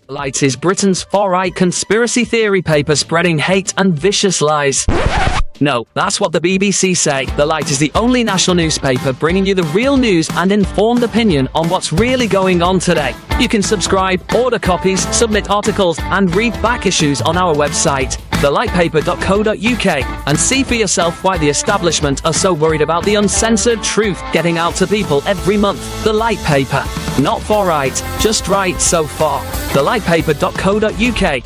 Light is Britain's far-right conspiracy theory paper spreading hate and vicious lies. No, that's what the BBC say. The Light is the only national newspaper bringing you the real news and informed opinion on what's really going on today. You can subscribe, order copies, submit articles, and read back issues on our website, thelightpaper.co.uk, and see for yourself why the establishment are so worried about the uncensored truth getting out to people every month. The Light Paper. Not far right, just right so far. thelightpaper.co.uk.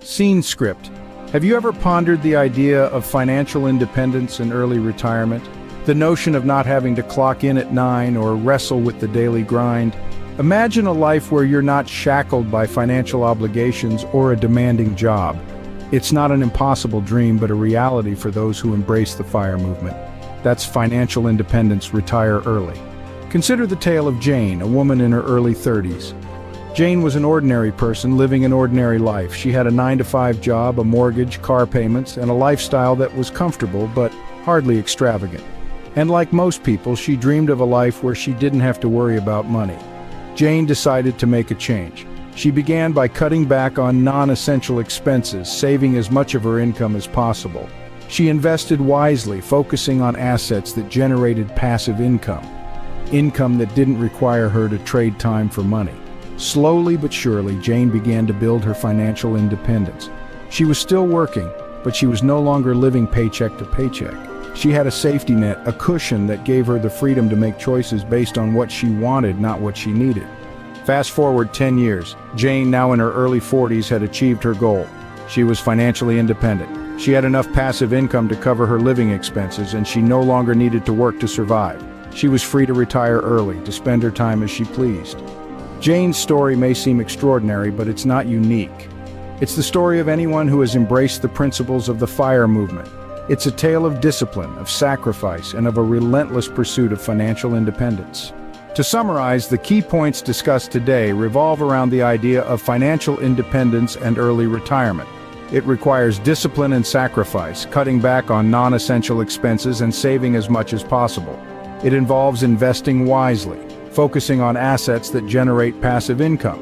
Scene script. Have you ever pondered the idea of financial independence and early retirement? The notion of not having to clock in at 9 or wrestle with the daily grind? Imagine a life where you're not shackled by financial obligations or a demanding job. It's not an impossible dream, but a reality for those who embrace the FIRE movement. That's financial independence, retire early. Consider the tale of Jane, a woman in her early 30s. Jane was an ordinary person living an ordinary life. She had a 9-to-5 job, a mortgage, car payments, and a lifestyle that was comfortable but hardly extravagant. And like most people, she dreamed of a life where she didn't have to worry about money. Jane decided to make a change. She began by cutting back on non-essential expenses, saving as much of her income as possible. She invested wisely, focusing on assets that generated passive income that didn't require her to trade time for money. Slowly but surely, Jane began to build her financial independence. She was still working, but she was no longer living paycheck to paycheck. She had a safety net, a cushion that gave her the freedom to make choices based on what she wanted, not what she needed. Fast forward 10 years, Jane, now in her early 40s, had achieved her goal. She was financially independent. She had enough passive income to cover her living expenses, and she no longer needed to work to survive. She was free to retire early, to spend her time as she pleased. Jane's story may seem extraordinary, but it's not unique. It's the story of anyone who has embraced the principles of the FIRE movement. It's a tale of discipline, of sacrifice, and of a relentless pursuit of financial independence. To summarize, the key points discussed today revolve around the idea of financial independence and early retirement. It requires discipline and sacrifice, cutting back on non-essential expenses and saving as much as possible. It involves investing wisely, focusing on assets that generate passive income.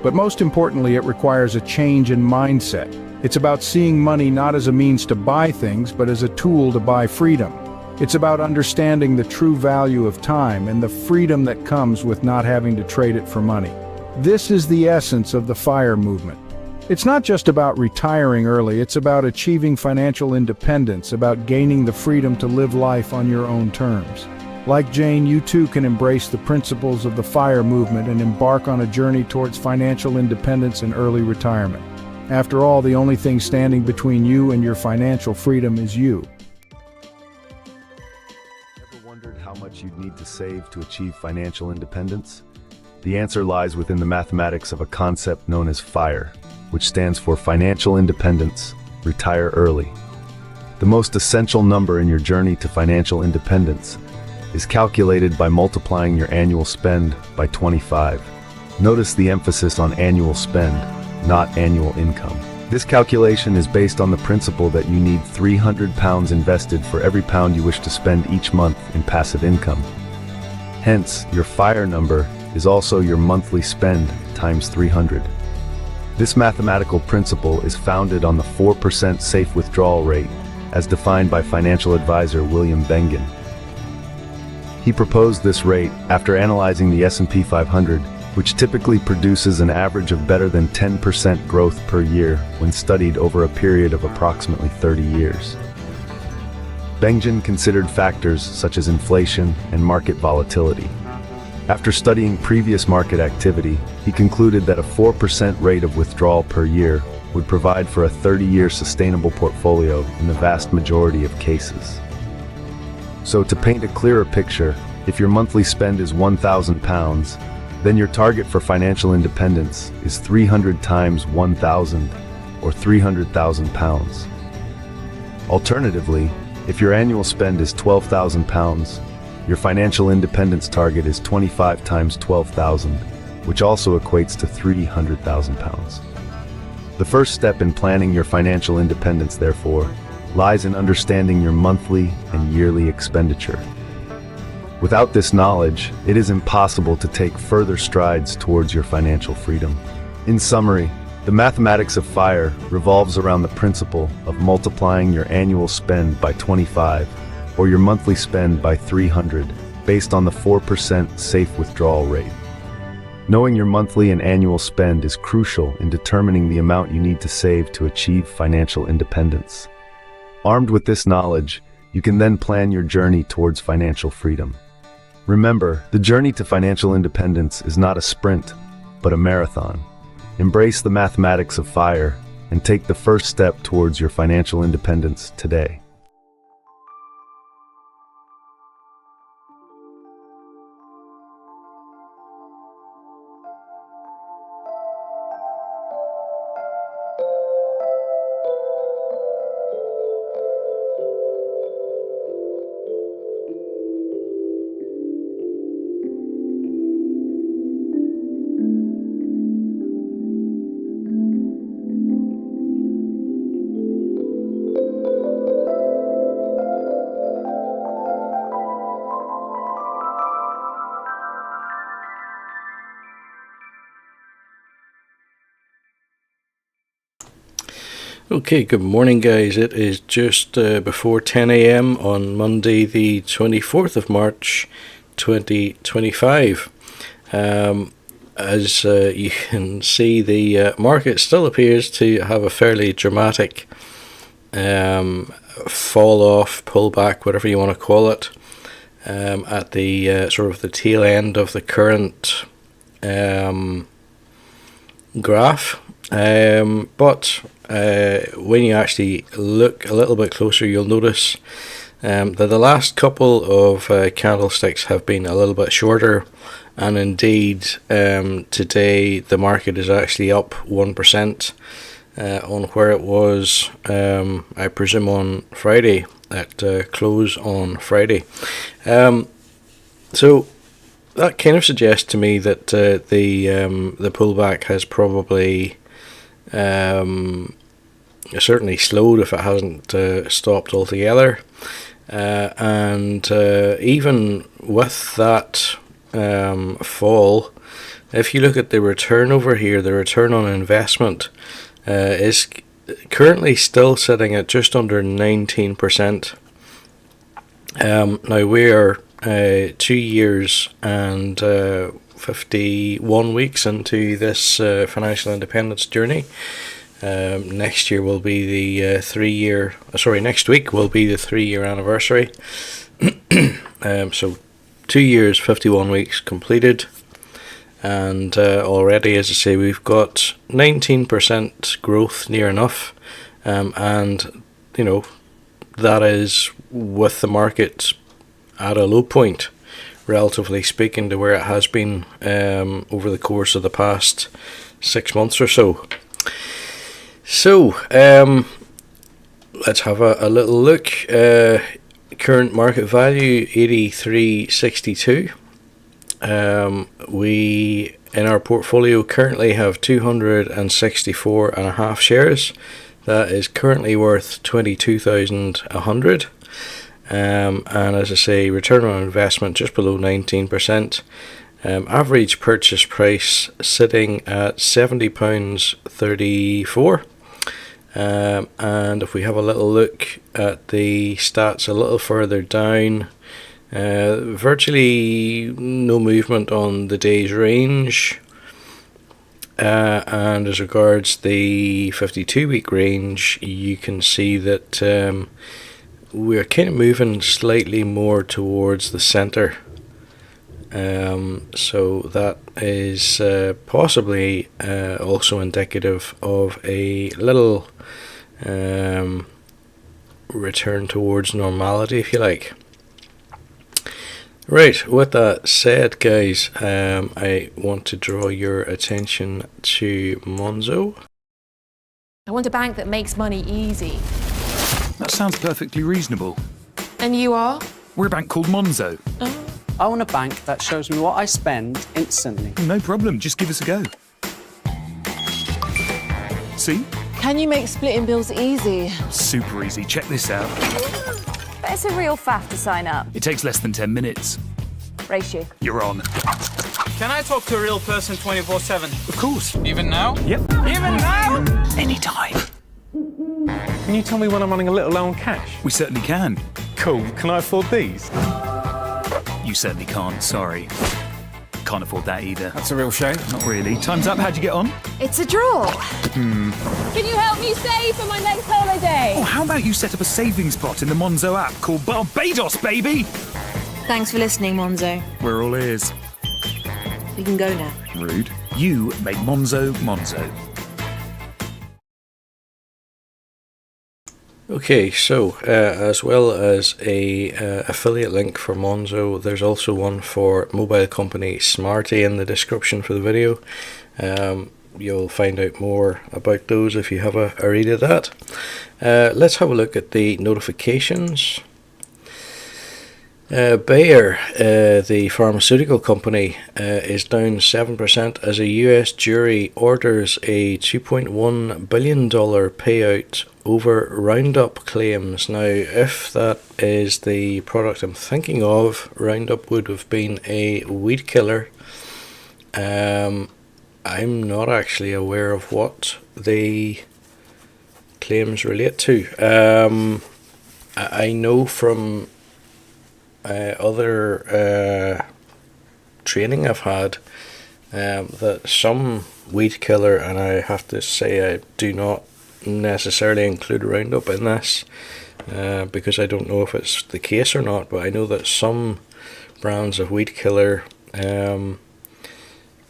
But most importantly, it requires a change in mindset. It's about seeing money not as a means to buy things, but as a tool to buy freedom. It's about understanding the true value of time and the freedom that comes with not having to trade it for money. This is the essence of the FIRE movement. It's not just about retiring early, it's about achieving financial independence, about gaining the freedom to live life on your own terms. Like Jane, you too can embrace the principles of the FIRE movement and embark on a journey towards financial independence and early retirement. After all, the only thing standing between you and your financial freedom is you. Ever wondered how much you'd need to save to achieve financial independence? The answer lies within the mathematics of a concept known as FIRE, which stands for Financial Independence, Retire Early. The most essential number in your journey to financial independence is calculated by multiplying your annual spend by 25. Notice the emphasis on annual spend, not annual income. This calculation is based on the principle that you need £300 invested for every pound you wish to spend each month in passive income. Hence, your FIRE number is also your monthly spend times 300. This mathematical principle is founded on the 4% safe withdrawal rate, as defined by financial advisor William Bengen. He proposed this rate after analyzing the S&P 500, which typically produces an average of better than 10% growth per year when studied over a period of approximately 30 years. Bengen considered factors such as inflation and market volatility. After studying previous market activity, he concluded that a 4% rate of withdrawal per year would provide for a 30-year sustainable portfolio in the vast majority of cases. So to paint a clearer picture, if your monthly spend is £1,000, then your target for financial independence is 300 times 1,000, or or £300,000. Alternatively, if your annual spend is £12,000, your financial independence target is 25 times 12,000, which also equates to £300,000. The first step in planning your financial independence, therefore, lies in understanding your monthly and yearly expenditure. Without this knowledge, it is impossible to take further strides towards your financial freedom. In summary, the mathematics of FIRE revolves around the principle of multiplying your annual spend by 25 or your monthly spend by 300 based on the 4% safe withdrawal rate. Knowing your monthly and annual spend is crucial in determining the amount you need to save to achieve financial independence. Armed with this knowledge, you can then plan your journey towards financial freedom. Remember, the journey to financial independence is not a sprint, but a marathon. Embrace the mathematics of FIRE and take the first step towards your financial independence today. Okay, good morning guys. It is just before 10 a.m. on Monday the 24th of March 2025. As you can see, the market still appears to have a fairly dramatic fall off, pullback, whatever you want to call it, at the sort of the tail end of the current graph. But when you actually look a little bit closer, you'll notice that the last couple of candlesticks have been a little bit shorter, and indeed today the market is actually up 1% on where it was, I presume, on Friday, at close on Friday. So that kind of suggests to me that the pullback has probably certainly slowed, if it hasn't stopped altogether, and even with that fall, if you look at the return over here, the return on investment is currently still sitting at just under 19%. Now we are 2 years and 51 weeks into this financial independence journey. Next year will be the next week will be the 3-year anniversary. So 2 years, 51 weeks completed, and already, as I say, we've got 19% growth, near enough, and you know, that is with the market at a low point, relatively speaking, to where it has been over the course of the past 6 months or so. So let's have a little look. Current market value 83.62. We in our portfolio currently have 264.5 shares. That is currently worth 22,100. And as I say, return on investment just below 19%. Average purchase price sitting at £70.34. And if we have a little look at the stats a little further down, virtually no movement on the day's range. And as regards the 52-week range, you can see that we're kind of moving slightly more towards the center. So that is possibly also indicative of a little return towards normality, if you like. Right, with that said, guys, I want to draw your attention to Monzo. I want a bank that makes money easy. That sounds perfectly reasonable. And you are? We're a bank called Monzo. I want a bank that shows me what I spend instantly. No problem, just give us a go. See? Can you make splitting bills easy? Super easy, check this out. But it's a real faff to sign up. It takes less than 10 minutes. Ratio. You're on. Can I talk to a real person 24/7? Of course. Even now? Yep. Even now? Anytime. Can you tell me when I'm running a little low on cash? We certainly can. Cool. Can I afford these? You certainly can't, sorry. Can't afford that either. That's a real shame. Not really. Time's up, how'd you get on? It's a draw. Can you help me save for my next holiday? Oh, how about you set up a savings pot in the Monzo app called Barbados, baby? Thanks for listening, Monzo. We're all ears. You can go now. Rude. You make Monzo Monzo. Okay, so as well as a affiliate link for Monzo, there's also one for mobile company Smarty in the description for the video. You'll find out more about those if you have a read of that. Let's have a look at the notifications. Bayer, the pharmaceutical company, is down 7% as a US jury orders a $2.1 billion payout over Roundup claims. Now, if that is the product I'm thinking of, Roundup would have been a weed killer. I'm not actually aware of what the claims relate to. I know from other training I've had that some weed killer, and I have to say I do not necessarily include Roundup in this because I don't know if it's the case or not, but I know that some brands of weed killer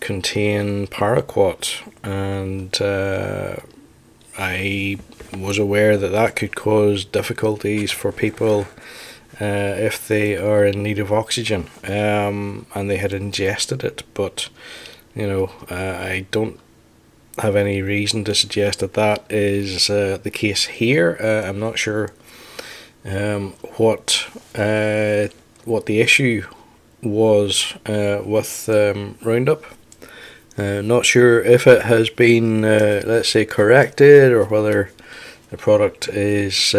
contain paraquat, and I was aware that that could cause difficulties for people if they are in need of oxygen, and they had ingested it, but you know, I don't have any reason to suggest that that is the case here. I'm not sure what the issue was with Roundup. Not sure if it has been, let's say, corrected, or whether the product is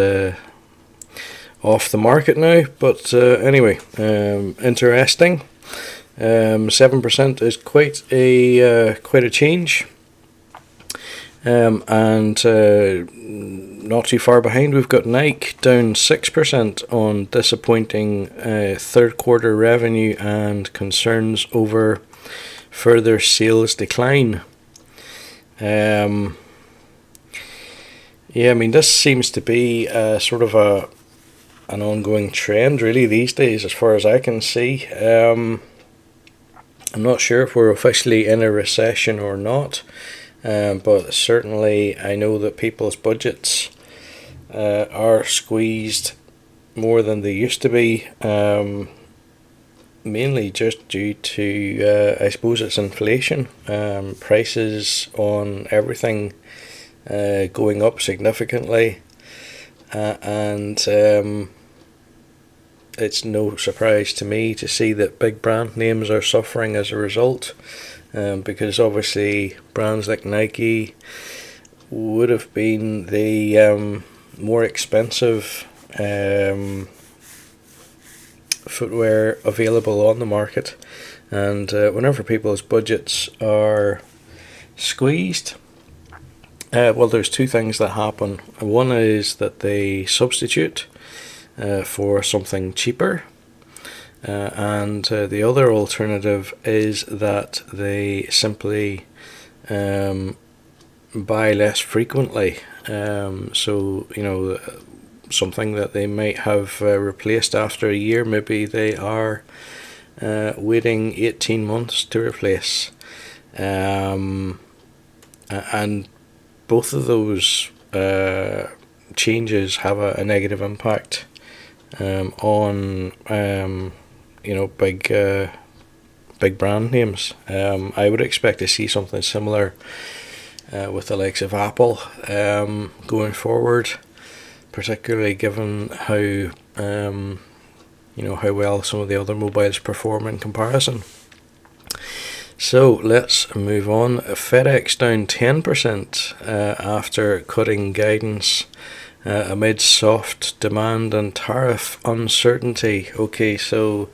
off the market now, but anyway, interesting. 7% is quite a change, and not too far behind we've got Nike down 6% on disappointing third quarter revenue and concerns over further sales decline. Yeah, I mean, this seems to be sort of an ongoing trend really these days, as far as I can see. I'm not sure if we're officially in a recession or not, but certainly I know that people's budgets are squeezed more than they used to be, mainly just due to, I suppose it's inflation, prices on everything going up significantly, and it's no surprise to me to see that big brand names are suffering as a result, because obviously brands like Nike would have been the more expensive footwear available on the market, and whenever people's budgets are squeezed, well, there's two things that happen. One is that they substitute for something cheaper, and the other alternative is that they simply buy less frequently. So, you know, something that they might have replaced after a year, maybe they are waiting 18 months to replace. And both of those changes have a negative impact on you know, big brand names. I would expect to see something similar with the likes of Apple going forward, particularly given how how well some of the other mobiles perform in comparison. So let's move on. FedEx down 10% after cutting guidance amid soft demand and tariff uncertainty. Okay, so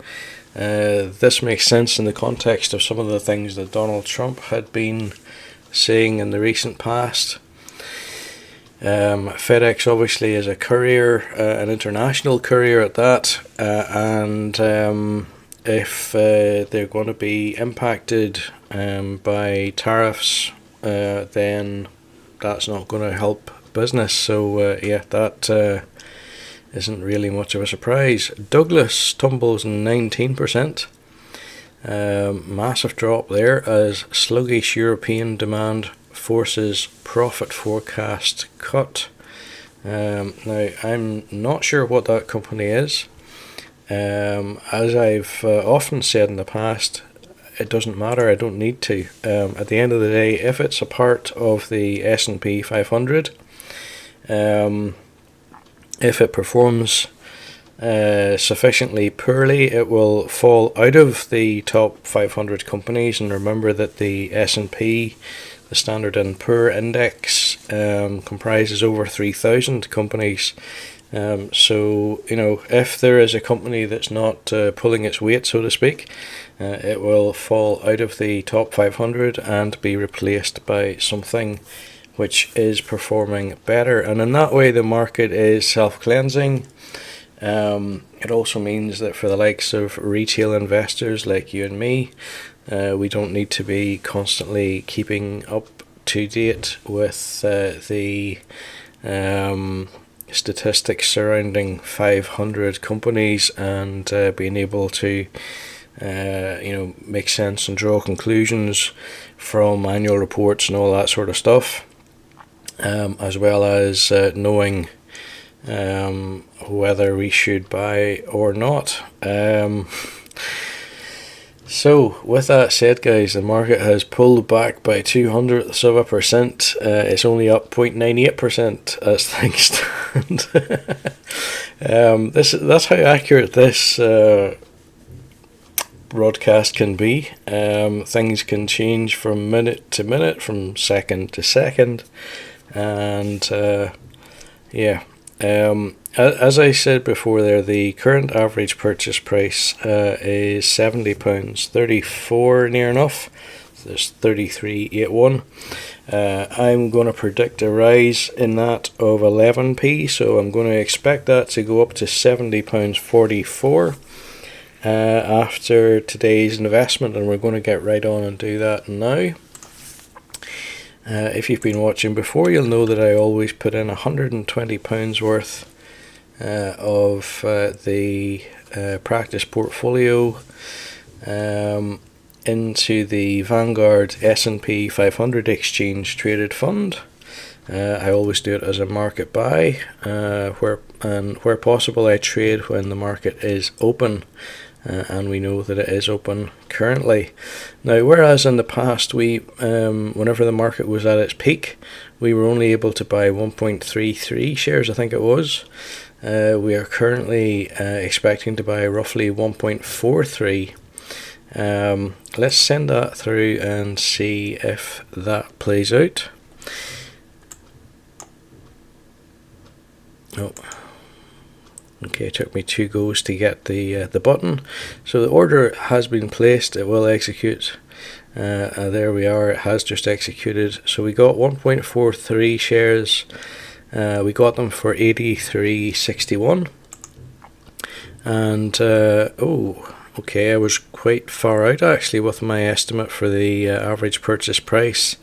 this makes sense in the context of some of the things that Donald Trump had been saying in the recent past. FedEx obviously is a courier, an international courier at that, and if they're going to be impacted by tariffs, then that's not going to help business. So that isn't really much of a surprise. Douglas tumbles 19%. Massive drop there as sluggish European demand forces profit forecast cut. Now, I'm not sure what that company is. As I've often said in the past, it doesn't matter, I don't need to. At the end of the day, if it's a part of the S&P 500, if it performs sufficiently poorly, it will fall out of the top 500 companies. And remember that the S&P, the Standard & Poor Index, comprises over 3,000 companies. So, if there is a company that's not pulling its weight, so to speak, it will fall out of the top 500 and be replaced by something which is performing better. And in that way, the market is self-cleansing. It also means that for the likes of retail investors like you and me, we don't need to be constantly keeping up to date with the statistics surrounding 500 companies and being able to make sense and draw conclusions from annual reports and all that sort of stuff, as well as knowing whether we should buy or not. So with that said, guys, the market has pulled back by 0.02%. It's only up 0.98% as things stand. That's how accurate this broadcast can be. Things can change from minute to minute, from second to second, and as I said before there, the current average purchase price is £70.34 near enough. There's 33.81. I'm going to predict a rise in that of 11p, so I'm going to expect that to go up to £70.44 after today's investment, and we're going to get right on and do that now. If you've been watching before, you'll know that I always put in £120 worth of the practice portfolio into the Vanguard S&P 500 exchange traded fund. I always do it as a market buy, where possible I trade when the market is open, and we know that it is open currently. Now, whereas in the past we, whenever the market was at its peak, we were only able to buy 1.33 shares, I think it was. We are currently expecting to buy roughly 1.43. Let's send that through and see if that plays out. Oh, okay, it took me 2 goes to get the button. So the order has been placed, it will execute. There we are, it has just executed. So we got 1.43 shares. We got them for 83.61, and okay, I was quite far out actually with my estimate for the average purchase price.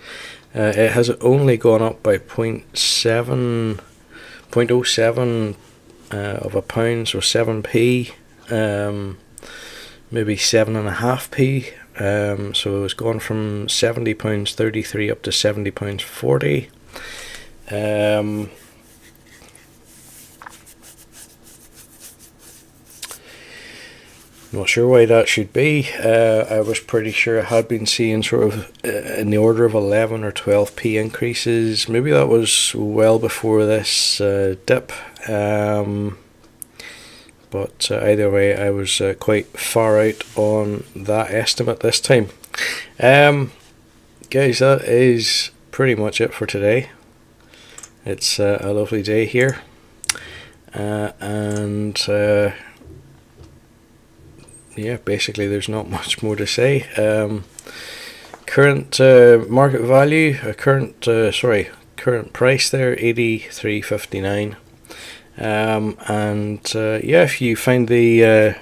It has only gone up by 0.07 of a pound, so 7p, maybe 7.5p. So it was gone from £70.33 up to £70.40. Not sure why that should be. I was pretty sure I had been seeing sort of in the order of 11 or 12p increases. Maybe that was well before this dip. But either way, I was quite far out on that estimate this time. Guys, that is pretty much it for today. It's a lovely day here. Yeah, basically there's not much more to say. Current market value, current price there, 83.59. Yeah, if you find the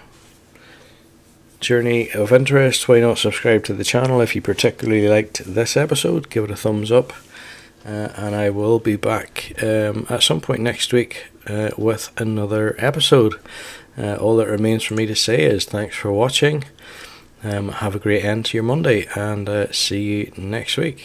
journey of interest, why not subscribe to the channel? If you particularly liked this episode, give it a thumbs up. And I will be back at some point next week with another episode. All that remains for me to say is thanks for watching. Have a great end to your Monday, and see you next week.